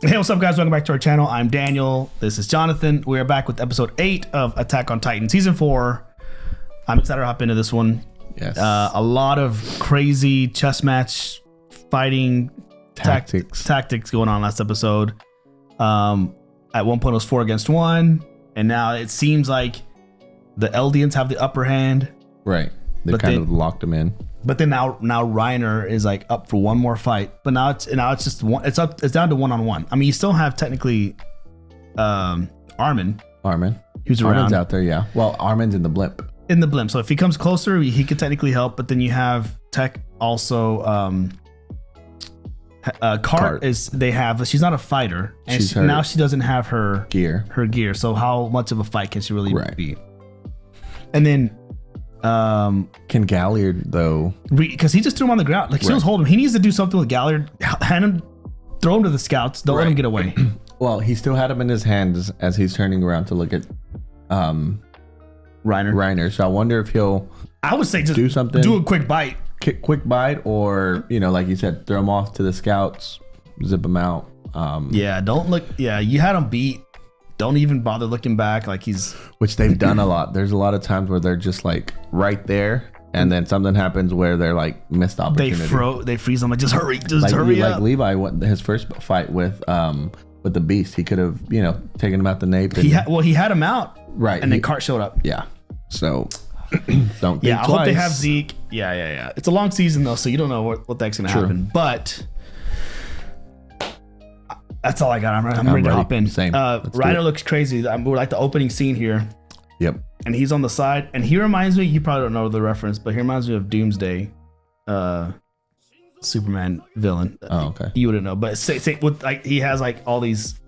Hey, what's up, guys? Welcome back to our channel. I'm Daniel. This is Jonathan. We are back with episode 8 of Attack on Titan season 4. I'm excited to hop into this one. Yes. A lot of crazy chess match fighting tactics going on last episode. At one point it was 4 against 1, and now it seems like the Eldians have the upper hand. Right. They kind of locked them in. But then now Reiner is like up for one more fight. But now it's just one. It's down to 1-on-1. I mean, you still have technically Armin. Who's around. Armin's out there, yeah. Well, Armin's in the blimp. So if he comes closer, he could technically help. But then you have Tech also. Cart is she's not a fighter, and now she doesn't have her gear. So how much of a fight can she really be? And then can Galliard though? Because he just threw him on the ground, like she was holding him. He needs to do something with Galliard. Hand him, throw him to the scouts. Don't let him get away. Well, he still had him in his hands as he's turning around to look at Reiner. So I wonder if he'll. I would say just do something. Do a quick bite. Quick bite, or like you said, throw him off to the scouts, zip him out. Don't look. Yeah, you had him beat. Don't even bother looking back, like which they've done a lot. There's a lot of times where they're just like right there, and then something happens where they're like missed opportunity. They freeze them. Like just hurry up. Like Levi went his first fight with the Beast. He could have taken him out the nape. He had him out, right? And then Cart showed up. Yeah. So don't. I hope they have Zeke. Yeah. It's a long season though, so you don't know what the heck's gonna happen. But that's all I got. I'm ready to hop in. Same. Reiner looks crazy. We're like the opening scene here. Yep. And he's on the side, and he reminds me. You probably don't know the reference, but he reminds me of Doomsday, Superman villain. Oh, okay. You wouldn't know, but say with like he has like all these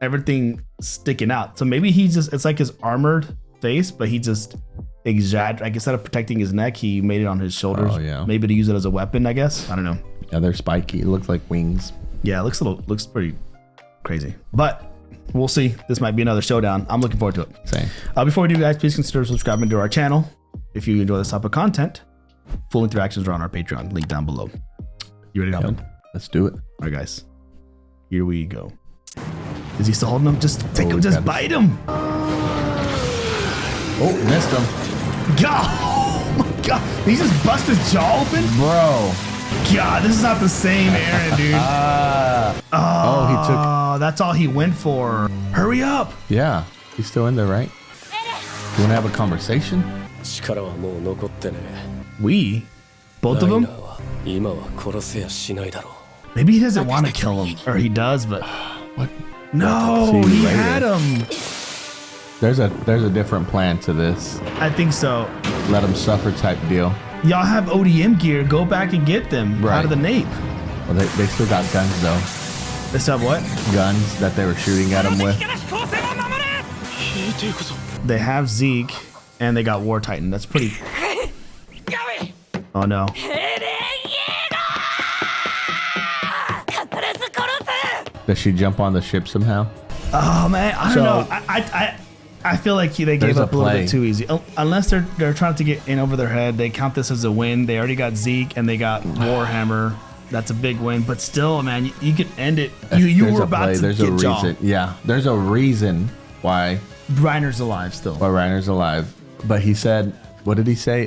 everything sticking out. So maybe it's like his armored face, but he just exaggerated. Like instead of protecting his neck, he made it on his shoulders. Oh yeah. Maybe to use it as a weapon. I guess. I don't know. Yeah, they're spiky. It looks like wings. Yeah, it looks pretty crazy, but we'll see. This might be another showdown. I'm looking forward to it. Same. Before we do, guys, please consider subscribing to our channel if you enjoy this type of content. Full-length reactions are on our Patreon, link down below. You ready to hop in? Let's do it. All right, guys, here we go. Is he still holding him? Just take him, just bite him. Oh, missed him. God, oh my God, he just bust his jaw open, bro. God, this is not the same Eren, dude. He took. That's all he went for. Hurry up. Yeah, he's still in there, right? You want to have a conversation? We? Both of them? Maybe he doesn't want to kill him. Or he does, but... What? No, he had him. There's a different plan to this. I think so. Let him suffer type deal. Y'all have ODM gear. Go back and get them out of the nape. Well, they still got guns, though. They still have what? Guns that they were shooting at him with. They have Zeke, and they got War Titan. That's pretty... Oh, no. Does she jump on the ship somehow? Oh, man. I don't know. I feel like they gave up a little bit too easy. Unless they're trying to get in over their head. They count this as a win. They already got Zeke, and they got Warhammer. That's a big win. But still, man, you could end it. You were about to get Jaw. Yeah, there's a reason why Reiner's alive still. Why Reiner's alive. But he said, what did he say?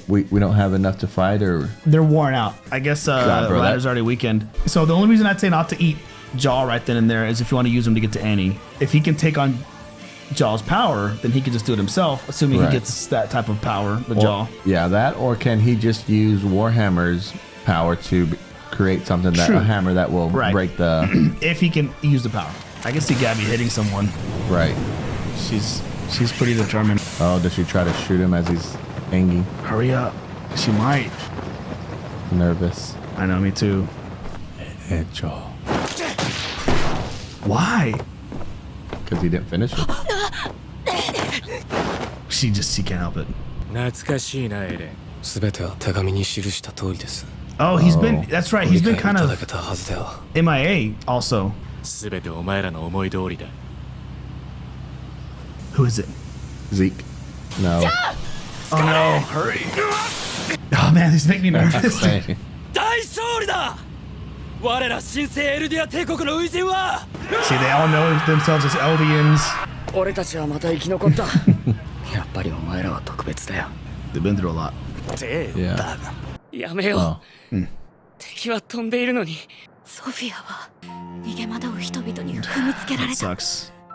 We don't have enough to fight, or they're worn out. I guess Reiner's already weakened. So the only reason I'd say not to eat Jaw right then and there is if you want to use him to get to Annie. If he can take on Jaw's power, then he can just do it himself, assuming he gets that type of power, Jaw. Yeah, that, or can he just use Warhammer's power to create something a hammer that will break the... If he can use the power. I can see Gabby hitting someone. Right. She's pretty determined. Oh, does she try to shoot him as he's hanging? Hurry up. She might. Nervous. I know, me too. Head Jaw. Why? Because he didn't finish it. She can't help it. Oh, he's been, that's right, he's been kind of MIA also. Who is it? Zeke. No. Oh no, hurry. Oh man, this makes me nervous. See, they all know themselves as Eldians. They've been through a lot. Yeah. Oh. 敵は飛んでいるのにソフィアは逃げ惑う人々に踏みつけられた。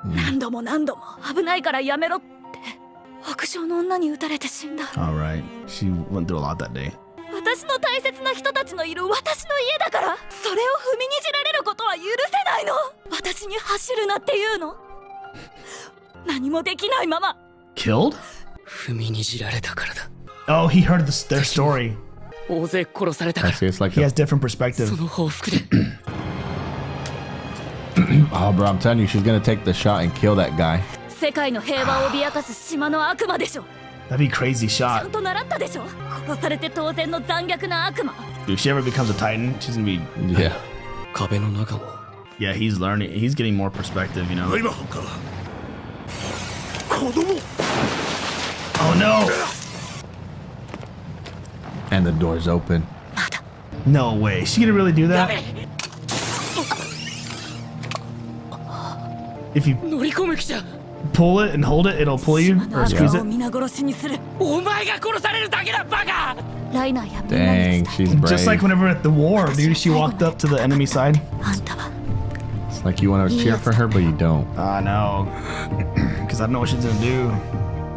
何度も何度も危ないからやめろって屋上の女に撃たれて死んだ。 Alright, she went through a lot that day. 私の大切な人たちのいる私の家だからそれを踏みにじられることは許せないの。私に走るなっていうの。何もできないまま Killed? 踏みにじられたからだ。 Oh, he heard their story. 大勢殺されたから。 Like he has different perspective. その報復で Oh, bro, I'm telling you, she's gonna take the shot and kill that guy. 世界の平和を脅かす島の悪魔でしょ。 That'd be a crazy ちゃ shot. んと習ったでしょ。殺されて当然の残虐な悪魔。 If she ever becomes a Titan, she's gonna be. Yeah. 壁の中も Yeah, he's learning. He's getting more perspective, you know. Oh no! And the door's open. No way. She gonna really do that? If you 乗り込む記者。 pull it and hold it, it'll pull you or squeeze it. 皆殺しにする。お前が殺されるだけだバカ。ライナーやみんなに Dang, 伝え she's Just like brave. whenever at the war, dude, she walked up to the enemy side. あんたは It's like you want to cheer for her, but you don't. I know. Because I don't know what she's gonna do.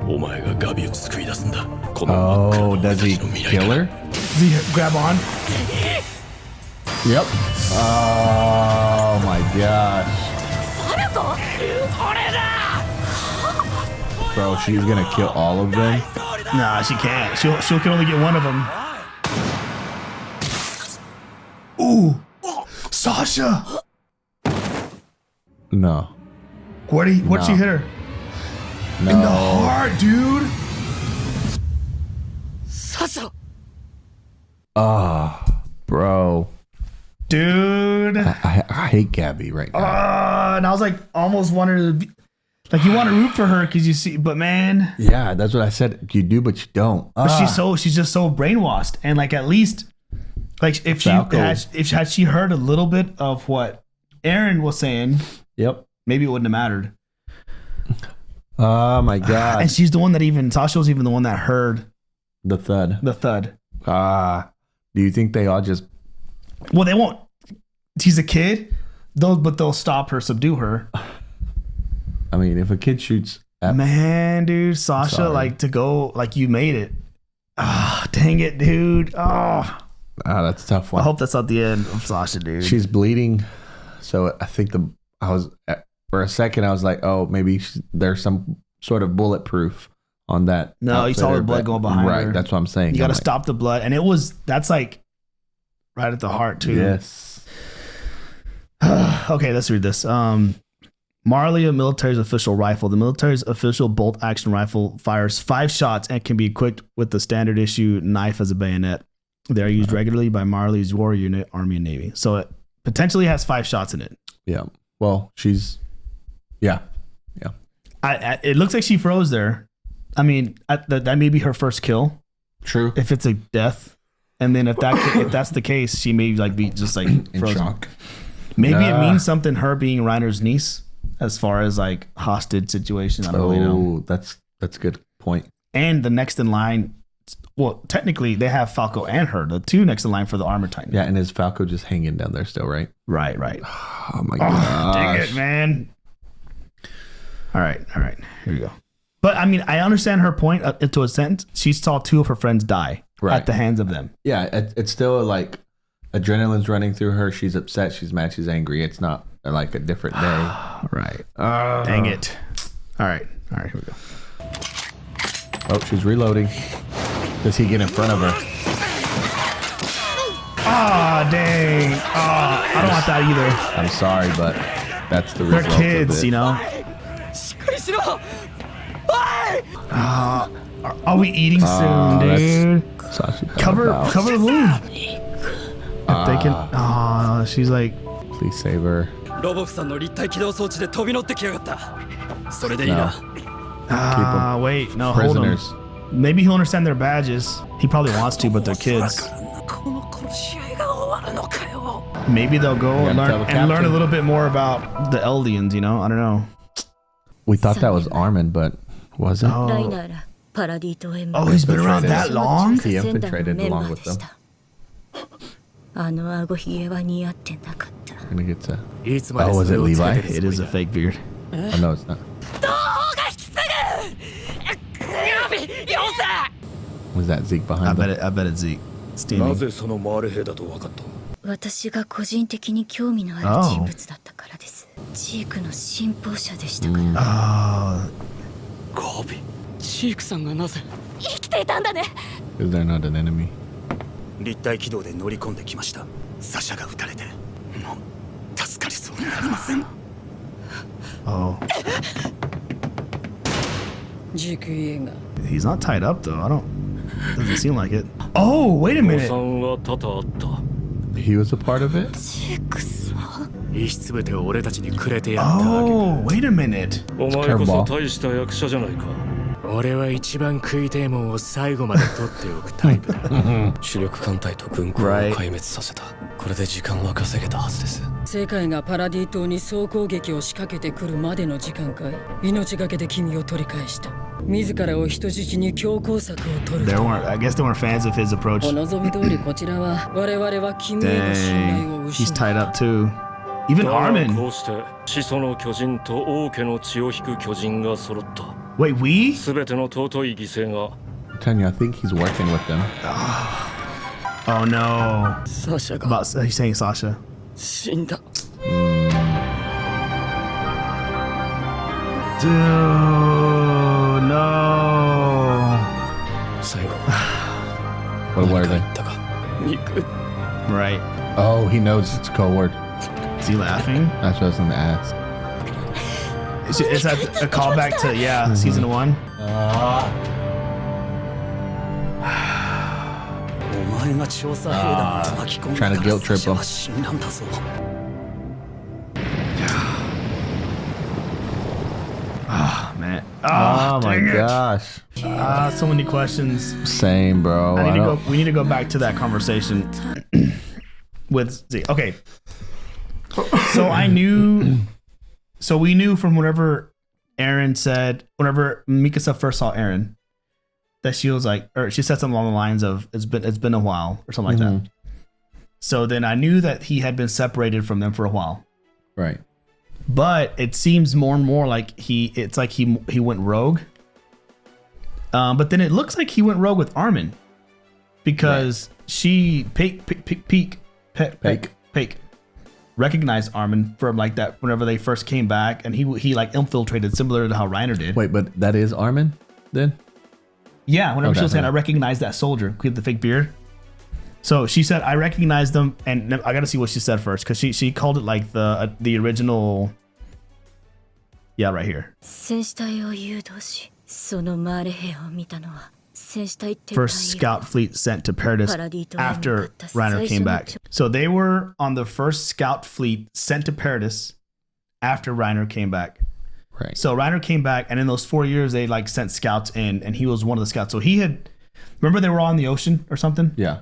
お前がガビを救い出すんだ。 Oh, does he kill her? Does he grab on? Yep. Oh my gosh. ファルコ。俺だ。 Bro, she's gonna kill all of them. Nah, she can't. She can only get one of them. Ooh, Sasha. No. What'd she hit her? No. In the heart, dude. サシャ。 Ah, bro. Dude. I hate Gabby right now. And I was like, almost wanted to be, like, you want to root for her because you see, but man. Yeah, that's what I said. You do, but you don't. But she's just so brainwashed. And like, at least, like, if had she heard a little bit of what Eren was saying, Yep. maybe it wouldn't have mattered. Oh my god. And she's the one that Sasha was even the one that heard The thud. the thud. Do you think they all just... Well, they won't. She's a kid, but they'll stop her, subdue her. I mean, if a kid shoots at... Man, dude, Sasha, Sorry. like, to go, like, you made it. Ah, dang it, dude. Oh, that's a tough one. I hope that's not the end of Sasha, dude. She's bleeding. So I think for a second, I was like, oh, maybe there's some sort of bulletproof on that. No, you saw the blood going behind her. Right, that's what I'm saying. You got to stop the blood. And that's like right at the heart, too. Yes. Okay, let's read this. Marley, a military's official rifle. The military's official bolt-action rifle fires 5 shots and can be equipped with the standard issue knife as a bayonet. They are used regularly by Marley's war unit, Army, and Navy. So it potentially has 5 shots in it. Yeah. Well, yeah. It looks like she froze there. I mean, that may be her first kill. True. If it's a death, and then if that's the case, she may like be just like in frozen. shock. Maybe it means something. Her being Reiner's niece, as far as like hostage situation. I don't really know. That's a good point. And the next in line, well, technically they have Falco and her, the 2 next in line for the Armor Titan. Yeah, and is Falco just hanging down there still, right? Right. Oh my god! Dang it, man. All right. Here we go. But I mean, I understand her point to a sentence. She saw 2 of her friends die at the hands of them. Yeah, it's still like adrenaline's running through her. She's upset. She's mad. She's angry. It's not like a different day. Right. Dang it. All right. Here we go. Oh, she's reloading. Does he get in front of her? Dang. I don't want that either. I'm sorry, but that's the result. They're kids, of it. you know. Are we eating soon, dude? Cover the wound. If they can. She's like, please save her. Wait, no, Prisoners. hold them. Maybe he'll understand their badges. He probably wants to, but they're kids. Maybe they'll go and learn captain. a little bit more about the Eldians, you know? I don't know. We thought that was Armin, but was it? Oh, he's been around that long? He infiltrated along with them. I'm gonna get to... Oh, was it Levi? It is a fake beard. Oh, no, it's not. Was that Zeke behind them? I bet it's Zeke. Steaming. 私が個人的に興味のある人物だったからです。チークの信奉者でしたから。ガビ、チークさんがなぜ生きていたんだね。Is there not an enemy? 立体軌道で乗り込んできました。サシャが撃たれて、もう助かりそうになりません。Oh. ジークイエが。He's not tied up though. Doesn't seem like it. Oh, wait a minute. He was a part of it? Oh, wait a minute. お前こそ大した役者じゃないか。俺は一番食いてえもんを最後まで取っておくタイプだ。主力艦隊と軍港を壊滅させた。これで時間は稼げたはずです。世界がパラディ島に総攻撃を仕掛けてくるまでの時間かい。命がけで君を取り返した。自らを人質に強攻策を取る。I guess they weren't fans of his approach. お望み通りこちらは我々は君への信頼を失う。He's tied up too. Even Armin. こうして始祖の巨人と王家の血を引く巨人が揃った。Wait, we? すべての尊い犠牲が。Tanya, I think he's working with them. Oh no. サシャが He's saying Sasha. 死んだ。Dude, no. 最後。What were they? 肉。 Right. Oh, he knows it's a code word. Is he laughing? That's what I was going to ask. Is that a callback to, season 1? Trying to guilt trip him. Oh, man. Oh my gosh. So many questions. Same, bro. We need to go back to that conversation with Z. Okay. So we knew from whatever Eren said, whenever Mikasa first saw Eren, that she was like, or she said something along the lines of, it's been a while or something like that. So then I knew that he had been separated from them for a while. Right. But it seems more and more like he went rogue. But then it looks like he went rogue with Armin, because she recognized Armin from like that whenever they first came back, and he like infiltrated similar to how Reiner did. Wait, but that is Armin then? Yeah, whenever she was saying, I recognize that soldier with the fake beard. So she said, I recognized them, and I got to see what she said first, because she called it like the original. Yeah, right here. First scout fleet sent to Paradis after Reiner came back. So they were on the first scout fleet sent to Paradis after Reiner came back. Right. So Reiner came back, and in those 4 years, they like sent scouts in, and he was one of the scouts. So he had, remember they were all in the ocean or something? Yeah.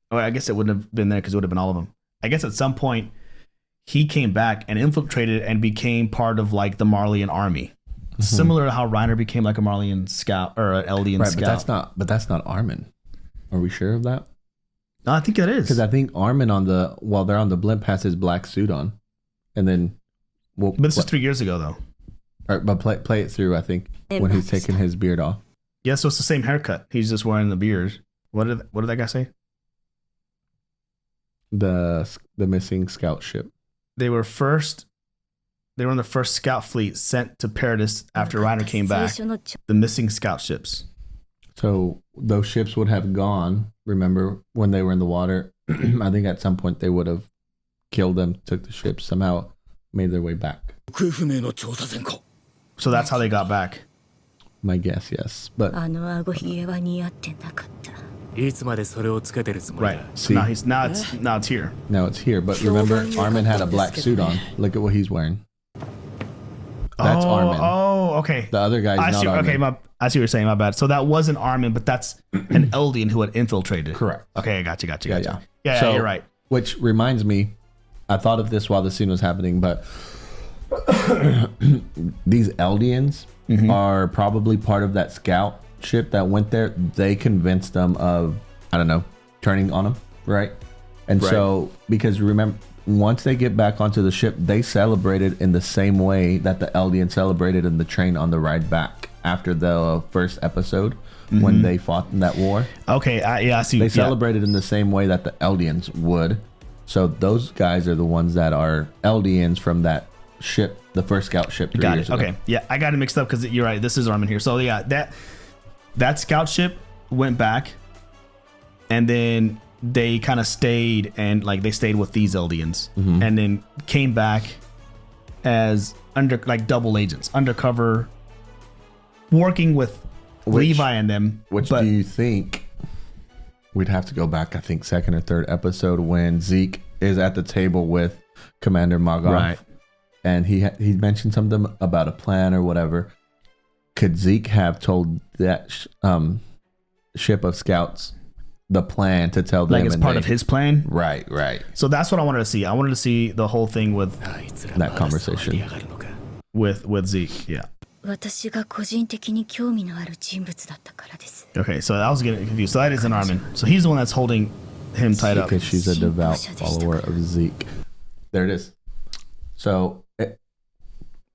Oh, I guess it wouldn't have been there because it would have been all of them. I guess at some point he came back and infiltrated and became part of like the Marleyan army. Similar to how Reiner became like a Marleyan scout or an Eldian scout. But that's not Armin. Are we sure of that? No, I think that is. Because I think Armin while they're on the blimp has his black suit on. And then but this is 3 years ago though. All right, but play it through, I think, when he's taking his beard off. Yeah, so it's the same haircut. He's just wearing the beard. What did that guy say? The missing scout ship. They were on the first scout fleet sent to Paradis after Reiner came back. The missing scout ships. So those ships would have gone, remember, when they were in the water. I think at some point they would have killed them, took the ships, somehow made their way back. So that's how they got back. My guess, yes. But right. See, now it's here. Now it's here. But remember, Armin had a black suit on. Look at what he's wearing. That's Armin. Oh, okay. The other guy's not Armin. Okay, I see what you're saying. My bad. So that wasn't Armin, but that's an Eldian who had infiltrated. Correct. Okay, I got you. Yeah. Yeah, So, you're right. Which reminds me, I thought of this while the scene was happening, but these Eldians are probably part of that scout ship that went there. They convinced them of, I don't know, turning on them, right? And so, because remember, once they get back onto the ship, they celebrated in the same way that the Eldians celebrated in the train on the ride back after the first episode when they fought in that war. Okay, yeah, I see. They celebrated in the same way that the Eldians would. So those guys are the ones that are Eldians from that ship, the first scout ship 3 years ago. Okay, yeah, I got it mixed up because you're right. This is Armin here. So yeah, that scout ship went back, and then they kind of stayed, and like they stayed with these Eldians, and then came back as double agents, undercover, working with Levi and them. Which do you think? We'd have to go back, I think, second or third episode when Zeke is at the table with Commander Magov. Right. And he mentioned something about a plan or whatever. Could Zeke have told that ship of scouts the plan to tell them? Like it's part of his plan? Right. So that's what I wanted to see. I wanted to see the whole thing with that conversation. With Zeke, yeah. 私が個人的に興味のある人物だったからです。 Okay, so I was getting confused. So that isn't Armin. So he's the one that's holding him tied up. Because she's a devout follower of Zeke. There it is. So,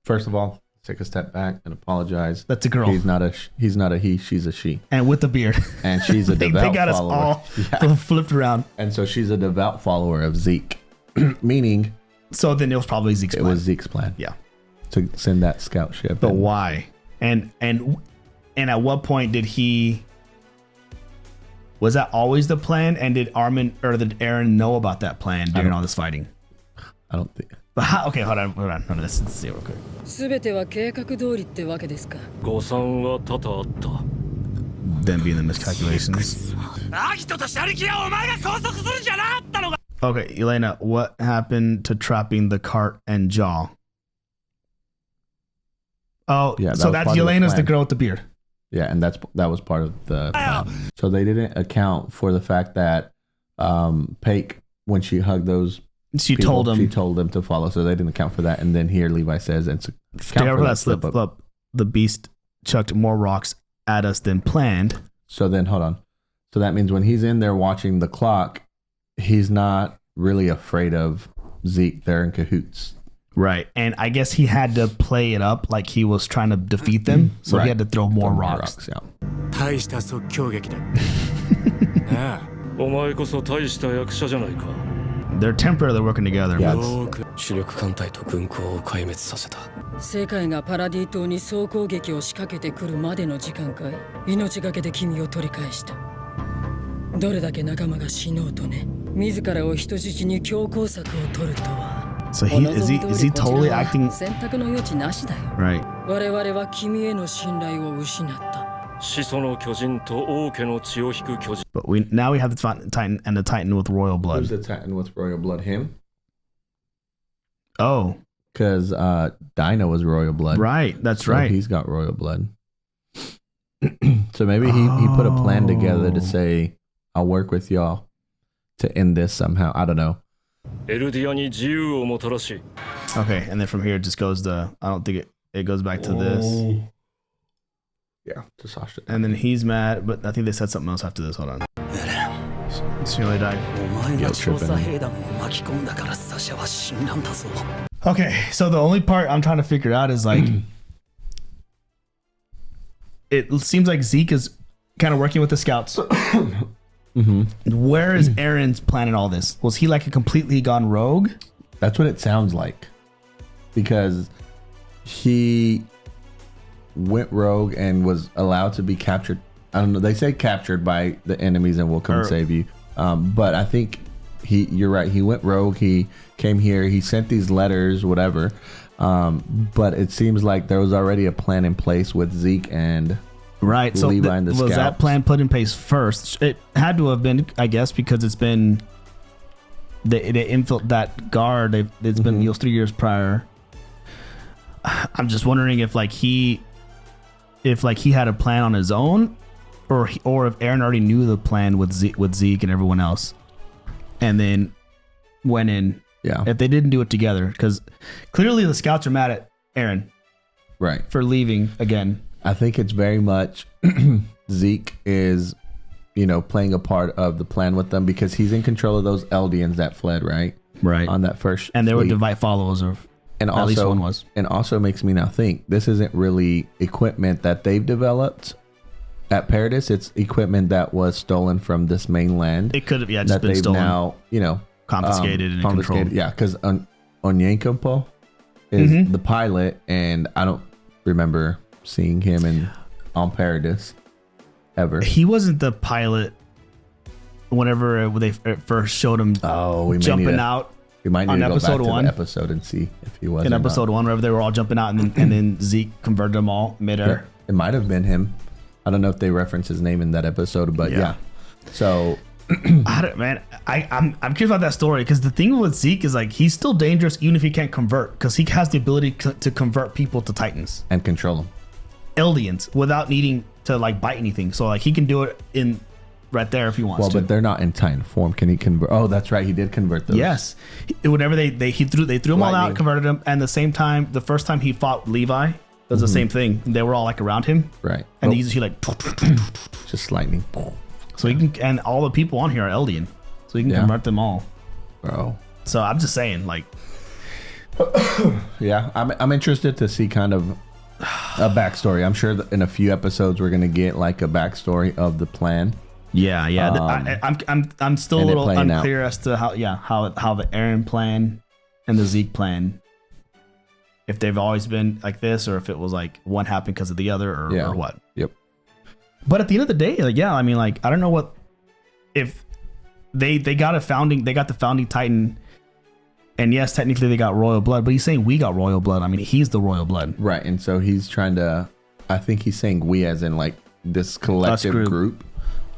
first of all, take a step back and apologize. That's a girl. He's not a he, she's a she. And with the beard. And she's a devout they got follower. us all flipped around. And so she's a devout follower of Zeke. Meaning... So then it was probably Zeke's plan. It was Zeke's plan. Yeah. To send that scout ship. But why? And at what point did he... Was that always the plan? And did Armin or did Eren know about that plan during all this fighting? I don't think... But how, okay, hold on. Let's see real quick. 全ては計画通りってわけですか。誤算は多々あった。 Then being the miscalculations. Okay, Elena, what happened to trapping the cart and Jaw? Oh, yeah, so that's Elena's the girl with the beard. Yeah, and that was part of the plan. So they didn't account for the fact that Paik, when she hugged those she people, told them to follow, so they didn't account for that. And then here Levi says, and to account for that slip up, the beast chucked more rocks at us than planned. So then, hold on. So that means when he's in there watching the clock, he's not really afraid of Zeke. They're in cahoots. Right. And I guess he had to play it up like he was trying to defeat them. So he had to throw more rocks. Yeah. 大した即興劇だ。ねえ、お前こそ大した役者じゃないか。They're temporarily working together. Yeah, 主力艦隊と軍港を壊滅させた。世界がパラディ島に総攻撃を仕掛けてくるまでの時間かい。命がけで君を取り返した。どれだけ仲間が死のうとね。自らを人質に強攻策を取るとは。 So is he totally acting 選択の余地なしだよ。Right. 我々は君への信頼を失った。 But now we have the Titan and the Titan with royal blood. Who's the Titan with royal blood? Him? Oh. Because Dinah was royal blood. Right, that's right. He's got royal blood. So maybe he put a plan together to say, I'll work with y'all to end this somehow. I don't know. Okay, and then from here it just goes to, I don't think it goes back to this. Yeah, to Sasha. And then he's mad, but I think they said something else after this. Hold on. She really died. Okay, so the only part I'm trying to figure out is like, it seems like Zeke is kind of working with the scouts. Where is Eren's plan in all this? Was he like a completely gone rogue? That's what it sounds like. Because he went rogue and was allowed to be captured. I don't know. They say captured by the enemies and will come save you. But I think you're right. He went rogue. He came here. He sent these letters, whatever. But it seems like there was already a plan in place with Zeke and Levi and the scouts. Was that plan put in place first? It had to have been, I guess, because it's been they infiltrated that guard. It's been 3 years prior. I'm just wondering if he had a plan on his own, or if Eren already knew the plan with Zeke and everyone else, and then went in Yeah. If they didn't do it together, because clearly the scouts are mad at Eren Right. for leaving again. I think it's very much Zeke is, playing a part of the plan with them because he's in control of those Eldians that fled, right? Right. On that first And they were fleet. divide followers of, And at least also, one was. And also makes me now think this isn't really equipment that they've developed at Paradis. It's equipment that was stolen from this mainland. It could have, just that been they've stolen. now, Confiscated and controlled. Yeah, because Onyenkampo is the pilot, and I don't remember seeing him on Paradis ever. He wasn't the pilot whenever they first showed him jumping out. We might need on to go episode back to 1. the episode and see if he was In or episode not. 1, wherever they were all jumping out, and then Zeke converted them all midair. It might have been him. I don't know if they reference his name in that episode, but yeah. So I'm curious about that story because the thing with Zeke is like he's still dangerous even if he can't convert because he has the ability to convert people to Titans and control them, Eldians, without needing to like bite anything. So like he can do it in right there if he wants to. But they're not in Titan form. Can he convert? Oh, that's right. He did convert those. Yes. Whenever they threw them all out, converted them, and the same time, the first time he fought Levi, it was the same thing. They were all like around him, right? And he like just lightning. So he can, and all the people on here are Eldian, so he can convert them all, bro. So I'm just saying, like, yeah, I'm interested to see kind of a backstory. I'm sure that in a few episodes we're gonna get like a backstory of the plan. Yeah. I'm still a little unclear as to how the Eren plan and the Zeke plan, if they've always been like this or if it was like one happened because of the other or what. Yep. But at the end of the day, like, I mean, like, I don't know what if they got the founding Titan, and yes, technically they got royal blood, but he's saying we got royal blood. I mean, he's the royal blood, right? And so he's trying to. I think he's saying we as in like this collective group.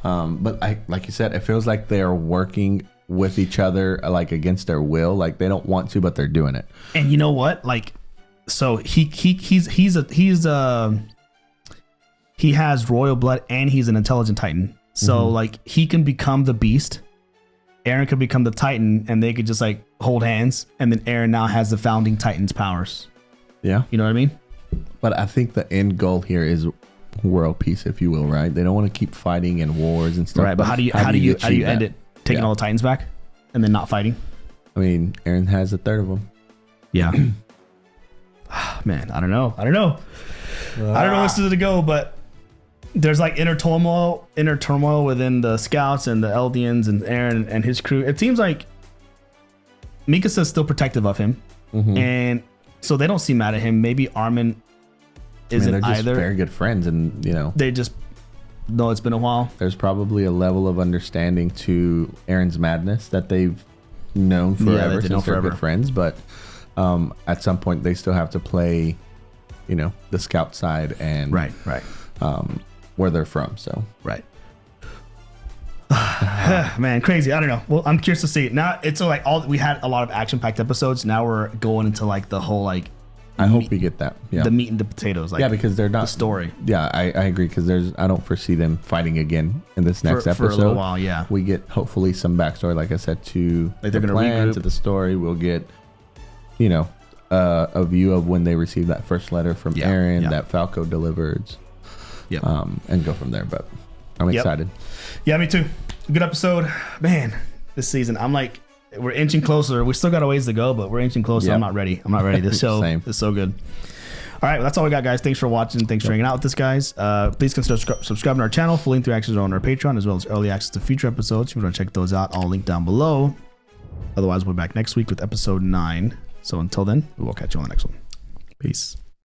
But like you said, it feels like they're working with each other like against their will. Like they don't want to, but they're doing it. And you know what? Like, so he has royal blood and he's an intelligent Titan. So like he can become the beast. Eren could become the Titan and they could just like hold hands. And then Eren now has the founding Titan's powers. Yeah. You know what I mean? But I think the end goal here is world peace, if you will, right? They don't want to keep fighting and wars and stuff. Right. But how do you end it? Taking all the Titans back and then not fighting? I mean, Eren has a third of them. Yeah. Man, I don't know. I don't know where this is to go, but there's like inner turmoil within the scouts and the Eldians and Eren and his crew. It seems like Mikasa's still protective of him, and so they don't seem mad at him. Maybe Armin isn't they're just either. Very good friends, and they just know it's been a while. There's probably a level of understanding to Eren's madness that they've known forever since they're good friends, but at some point they still have to play, the scout side and right. Where they're from. So right. Man, crazy. I don't know. Well, I'm curious to see. Now it's like we had a lot of action-packed episodes. Now we're going into like the whole like. I hope we get that. Yeah. The meat and the potatoes. Like, because they're not the story. Yeah, I agree because I don't foresee them fighting again in this next episode. For a little while. Yeah. We get hopefully some backstory, like I said, to like the plan, to the story. We'll get, a view of when they received that first letter from Eren that Falco delivered. Yep. And go from there. But I'm excited. Yeah, me too. Good episode, man. This season, I'm like, we're inching closer. We still got a ways to go, but we're inching closer. Yep. I'm not ready. This show is so good. All right, well, that's all we got, guys. Thanks for watching. Thanks for hanging out with us, guys. Please consider subscribing to our channel. Full length reactions are on our Patreon, as well as early access to future episodes. If you want to check those out, I'll link down below. Otherwise, we'll be back next week with episode 9. So until then, we will catch you on the next one. Peace.